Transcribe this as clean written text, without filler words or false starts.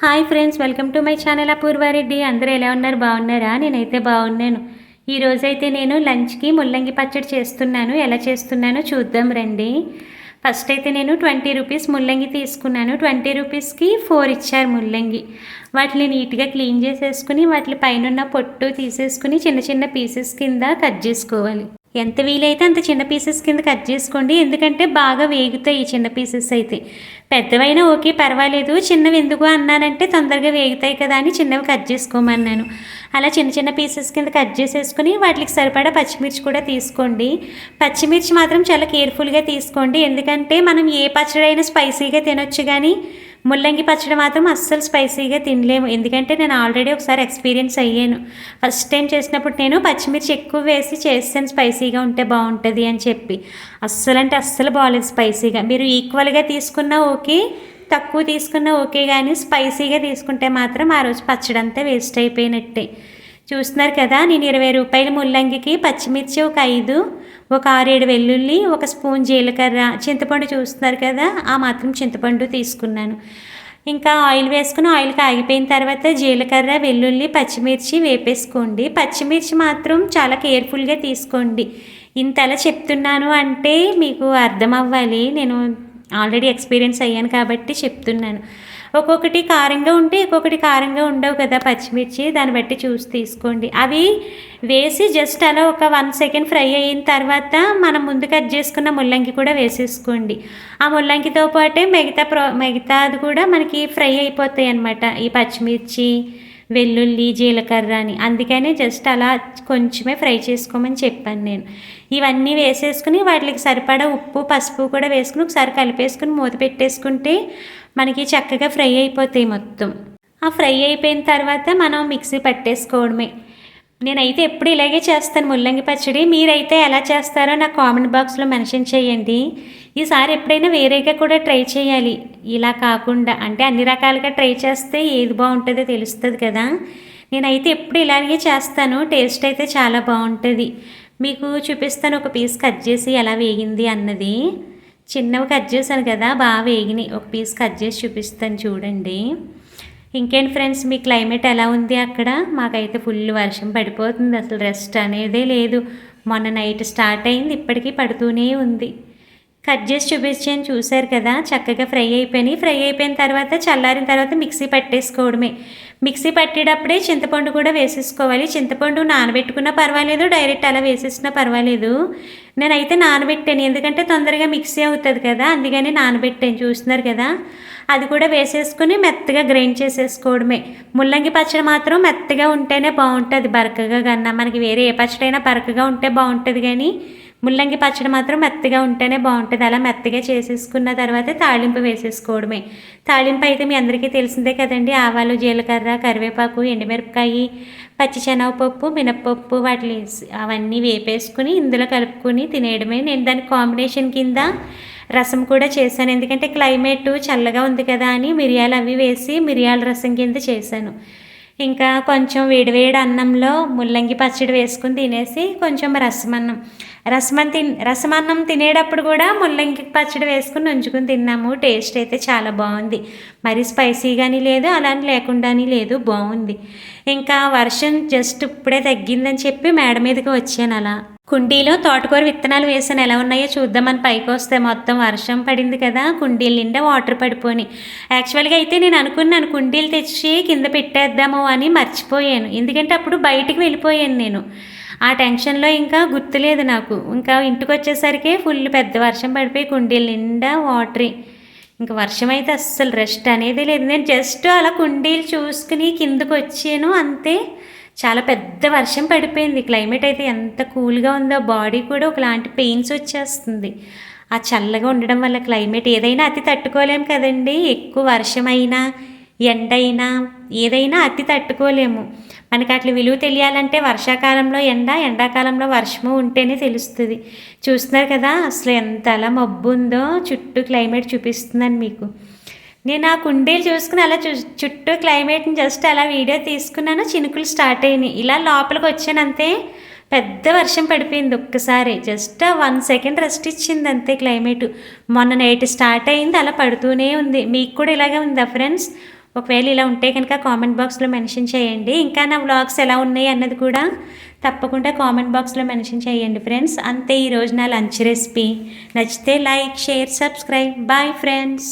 Hi friends, welcome to my channel Apoorva Reddy. అందరూ ఎలా ఉన్నారు? బాగున్నారా? నేనైతే బాగున్నాను. ఈరోజైతే నేను లంచ్కి ముల్లంగి పచ్చడి చేస్తున్నాను. ఎలా చేస్తున్నానో చూద్దాం రండి. ఫస్ట్ అయితే నేను 20 రూపీస్ ముల్లంగి తీసుకున్నాను. 20 రూపీస్కి 4 ఇచ్చారు ముల్లంగి. వాటిని నీట్గా క్లీన్ చేసేసుకుని వాటి పైన పొట్టు తీసేసుకుని చిన్న చిన్న పీసెస్ కింద కట్ చేసుకోవాలి. ఎంత వీలైతే అంత చిన్న పీసెస్ కింద కట్ చేసుకోండి, ఎందుకంటే బాగా వేగుతాయి ఈ చిన్న పీసెస్ అయితే. పెద్దవైనా ఓకే, పర్వాలేదు. చిన్నవి ఎందుకు అన్నానంటే తొందరగా వేగుతాయి కదా అని చిన్నవి కట్ చేసుకోమన్నాను. అలా చిన్న చిన్న పీసెస్ కింద కట్ చేసేసుకుని వాటికి సరిపడా పచ్చిమిర్చి కూడా తీసుకోండి. పచ్చిమిర్చి మాత్రం చాలా కేర్ఫుల్గా తీసుకోండి, ఎందుకంటే మనం ఏ పచ్చడైనా స్పైసీగా తినొచ్చు, కానీ ముల్లంగి పచ్చడి మాత్రం అస్సలు స్పైసీగా తినలేము. ఎందుకంటే నేను ఆల్రెడీ ఒకసారి ఎక్స్పీరియన్స్ అయ్యాను. ఫస్ట్ టైం చేసినప్పుడు నేను పచ్చిమిర్చి ఎక్కువ వేసి చేస్తాను, స్పైసీగా ఉంటే బాగుంటుంది అని చెప్పి. అస్సలు అంటే అస్సలు బాగాలేదు స్పైసీగా. మీరు ఈక్వల్గా తీసుకున్నా ఓకే, తక్కువ తీసుకున్నా ఓకే, కానీ స్పైసీగా తీసుకుంటే మాత్రం ఆ రోజు పచ్చడి అంతా వేస్ట్ అయిపోయినట్టే. చూస్తున్నారు కదా, నేను 20 రూపాయల ముల్లంగికి పచ్చిమిర్చి ఒక 5, ఒక 6-7 వెల్లుల్లి, ఒక స్పూన్ జీలకర్ర, చింతపండు చూస్తున్నారు కదా, ఆ మాత్రం చింతపండు తీసుకున్నాను. ఇంకా ఆయిల్ వేసుకుని ఆయిల్ కాగిపోయిన తర్వాత జీలకర్ర, వెల్లుల్లి, పచ్చిమిర్చి వేపేసుకోండి. పచ్చిమిర్చి మాత్రం చాలా కేర్ఫుల్గా తీసుకోండి. ఇంతలా చెప్తున్నాను అంటే మీకు అర్థం అవ్వాలి, నేను ఆల్రెడీ ఎక్స్పీరియన్స్ అయ్యాను కాబట్టి చెప్తున్నాను. ఒక్కొక్కటి కారంగా ఉంటే ఒక్కొక్కటి కారంగా ఉండవు కదా పచ్చిమిర్చి, దాన్ని బట్టి చూసి తీసుకోండి. అవి వేసి జస్ట్ అలా ఒక 1 సెకండ్ ఫ్రై అయిన తర్వాత మనం ముందు కట్ చేసుకున్న ముల్లంగి కూడా వేసేసుకోండి. ఆ ముల్లంగితో పాటే మిగతాది కూడా మనకి ఫ్రై అయిపోతాయి అన్నమాట, ఈ పచ్చిమిర్చి, వెల్లుల్లి, జీలకర్ర అని. అందుకనే జస్ట్ అలా కొంచెమే ఫ్రై చేసుకోమని చెప్పాను నేను. ఇవన్నీ వేసేసుకుని వాటికి సరిపడా ఉప్పు, పసుపు కూడా వేసుకుని ఒకసారి కలిపేసుకుని మూత పెట్టేసుకుంటే మనకి చక్కగా ఫ్రై అయిపోతాయి మొత్తం. ఆ ఫ్రై అయిపోయిన తర్వాత మనం మిక్సీ పట్టేసుకోవడమే. నేనైతే ఎప్పుడు ఇలాగే చేస్తాను ముల్లంగి పచ్చడి. మీరైతే ఎలా చేస్తారో నాకు కామెంట్ బాక్స్లో మెన్షన్ చేయండి. ఈసారి ఎప్పుడైనా వేరేగా కూడా ట్రై చేయాలి, ఇలా కాకుండా. అంటే అన్ని రకాలుగా ట్రై చేస్తే ఏది బాగుంటుందో తెలుస్తుంది కదా. నేనైతే ఎప్పుడు ఇలాగే చేస్తాను. టేస్ట్ అయితే చాలా బాగుంటుంది. మీకు చూపిస్తాను, ఒక పీస్ కట్ చేసి ఎలా వేగింది అన్నది. చిన్నవి కట్ చేశాను కదా, బాగా వేగినాయి. ఒక పీస్ కట్ చేసి చూపిస్తాను చూడండి. ఇంకేంటి ఫ్రెండ్స్, మీ క్లైమేట్ ఎలా ఉంది అక్కడ? మాకైతే ఫుల్ వర్షం పడిపోతుంది, అసలు రెస్ట్ అనేదే లేదు. మొన్న నైట్ స్టార్ట్ అయింది, ఇప్పటికీ పడుతూనే ఉంది. కట్ చేసి చూపించాను, చూశారు కదా, చక్కగా ఫ్రై అయిపోయినాయి. ఫ్రై అయిపోయిన తర్వాత చల్లారిన తర్వాత మిక్సీ పట్టేసుకోవడమే. మిక్సీ పట్టేటప్పుడే చింతపండు కూడా వేసేసుకోవాలి. చింతపండు నానబెట్టుకున్నా పర్వాలేదు, డైరెక్ట్ అలా వేసేసినా పర్వాలేదు. నేనైతే నానబెట్టాను, ఎందుకంటే తొందరగా మిక్సీ అవుతుంది కదా, అందుకని నానబెట్టాను. చూస్తున్నారు కదా, అది కూడా వేసేసుకుని మెత్తగా గ్రైండ్ చేసేసుకోవడమే. ముల్లంగి పచ్చడి మాత్రం మెత్తగా ఉంటేనే బాగుంటుంది, బరకగా కన్నా. మనకి వేరే ఏ పచ్చడైనా బరకగా ఉంటే బాగుంటుంది, కానీ ముల్లంగి పచ్చడి మాత్రం మెత్తగా ఉంటేనే బాగుంటుంది. అలా మెత్తగా చేసేసుకున్న తర్వాత తాళింపు వేసేసుకోవడమే. తాళింపు అయితే మీ అందరికీ తెలిసిందే కదండి. ఆవాలు, జీలకర్ర, కరివేపాకు, ఎండుమిరపకాయ, పచ్చిశనగపప్పు, మినప్పప్పు, వాటిని అవన్నీ వేపేసుకుని ఇందులో కలుపుకొని తినేయడమే. నేను దానికి కాంబినేషన్ కింద రసం కూడా చేశాను, ఎందుకంటే క్లైమేట్ చల్లగా ఉంది కదా అని మిరియాలు అవి వేసి మిరియాల రసం కింద చేశాను. ఇంకా కొంచెం వేడివేడి అన్నంలో ముల్లంగి పచ్చడి వేసుకుని తినేసి కొంచెం రసమన్నం తినేటప్పుడు కూడా ముల్లంగి పచ్చడి వేసుకుని ఉంచుకుని తిన్నాము. టేస్ట్ అయితే చాలా బాగుంది. మరి స్పైసీగాని లేదు, అలాని లేకుండాని లేదు, బాగుంది. ఇంకా వర్షం జస్ట్ ఇప్పుడే తగ్గిందని చెప్పి మేడ మీదకి వచ్చాను. అలా కుండీలో తోటకూర విత్తనాలు వేసాను, ఎలా ఉన్నాయో చూద్దామని పైకి వస్తే మొత్తం వర్షం పడింది కదా, కుండీల నిండా వాటర్ పడిపోయి. యాక్చువల్గా అయితే నేను అనుకున్నాను కుండీలు తెచ్చి కింద పెట్టేద్దాము అని, మర్చిపోయాను. ఎందుకంటే అప్పుడు బయటికి వెళ్ళిపోయాను నేను. ఆ టెన్షన్లో ఇంకా గుర్తులేదు నాకు. ఇంకా ఇంటికి వచ్చేసరికి ఫుల్ పెద్ద వర్షం పడిపోయి కుండీల నిండా వాటరీ. ఇంకా వర్షం అయితే అస్సలు రెస్ట్ అనేది లేదు. నేను జస్ట్ అలా కుండీలు చూసుకుని కిందకు వచ్చాను అంతే. చాలా పెద్ద వర్షం పడిపోయింది. క్లైమేట్ అయితే ఎంత కూల్గా ఉందో, బాడీ కూడా ఒకలాంటి పెయిన్స్ వచ్చేస్తుంది. ఆ చల్లగా ఉండడం వల్ల క్లైమేట్ ఏదైనా అతి తట్టుకోలేము కదండి. ఎక్కువ వర్షమైనా ఎండైనా ఏదైనా అతి తట్టుకోలేము. మనకి అట్లా విలువ తెలియాలంటే వర్షాకాలంలో ఎండ, ఎండాకాలంలో వర్షము ఉంటేనే తెలుస్తుంది. చూస్తున్నారు కదా, అసలు ఎంత అలా మబ్బు ఉందో, చుట్టూ క్లైమేట్ చూపిస్తుందని మీకు. నేను ఆ కుండీలు చూసుకుని అలా చుట్టూ క్లైమేట్ని జస్ట్ అలా వీడియో తీసుకున్నాను. చినుకులు స్టార్ట్ అయినాయి. ఇలా లోపలికి వచ్చానంతే పెద్ద వర్షం పడిపోయింది ఒక్కసారి. జస్ట్ 1 సెకండ్ రెస్ట్ ఇచ్చింది అంతే క్లైమేటు. మొన్న నైట్ స్టార్ట్ అయింది, అలా పడుతూనే ఉంది. మీకు కూడా ఇలాగే ఉందా ఫ్రెండ్స్? ఒకవేళ ఇలా ఉంటే కనుక కామెంట్ బాక్స్లో మెన్షన్ చేయండి. ఇంకా నా వ్లాగ్స్ ఎలా ఉన్నాయి అన్నది కూడా తప్పకుండా కామెంట్ బాక్స్లో మెన్షన్ చేయండి ఫ్రెండ్స్. అంతే ఈరోజు నా లంచ్ రెసిపీ. నచ్చితే like, share, subscribe. Bye friends.